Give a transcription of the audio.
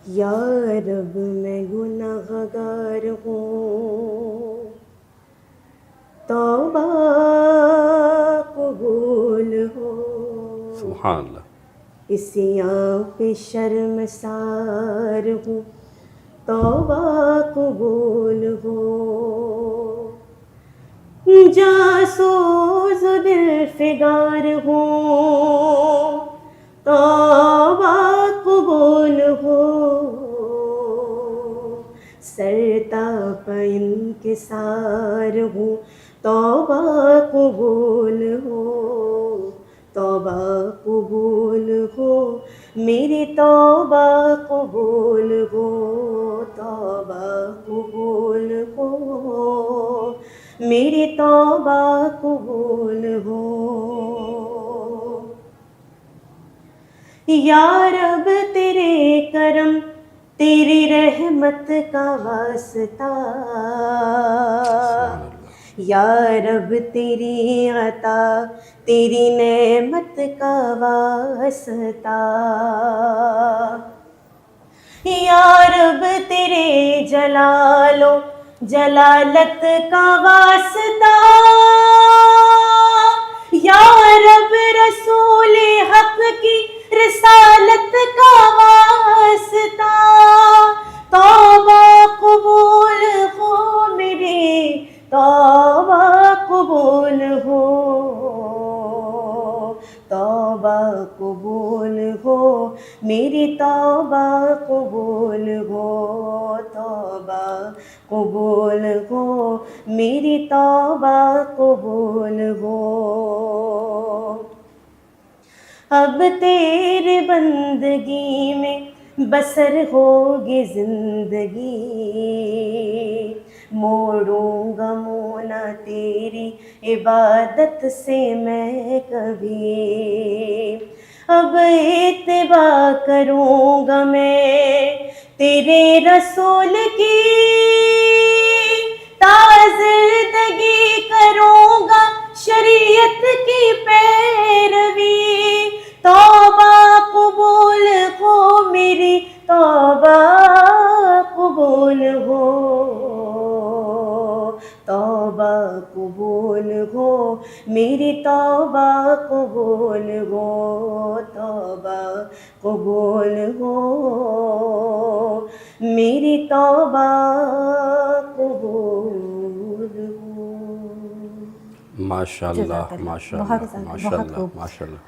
یا رب میں گنہگار ہوں، توبہ قبول ہو، سبحان اللہ، عصیاں پہ شرمسار ہوں، توبہ قبول ہو، جاسوس و دل فگار ہوں، توبہ قبول ہو، سرتاپ انکسار ہوں، توبہ قبول ہو، توبہ قبول ہو، میری توبہ قبول ہو، توبہ قبول ہو، میری توبہ قبول ہو، یا رب تیرے کرم تیری رحمت کا واسطہ، سبحان اللہ، یا رب تیری عطا تیری نعمت کا واسطہ، یا رب تیرے جلال و جلالت کا واسطہ، یا رب رسول حق کی رسالت کا واسطہ، توبہ قبول ہو میری، توبہ قبول ہو، توبہ قبول ہو، میری توبہ قبول ہو، توبہ قبول ہو، میری توبہ قبول ہو، اب تیرے بندگی میں بسر ہوگی زندگی، موڑوں گا منہ نہ تیری عبادت سے میں کبھی، اب اتباع کروں گا میں تیرے رسول کی، تازندگی کروں گا شریعت کی پیروی، توبہ قبول ہو میری، توبہ قبول ہو، توبہ قبول ہو، میری توبہ قبول ہو، توبہ قبول ہو، میری توبہ قبول ہو۔ ماشاء اللہ، جزاک اللہ، ماشاء بہت اللہ، زیادہ، ماشاء بہت اللہ، خوب۔ ماشاء اللہ۔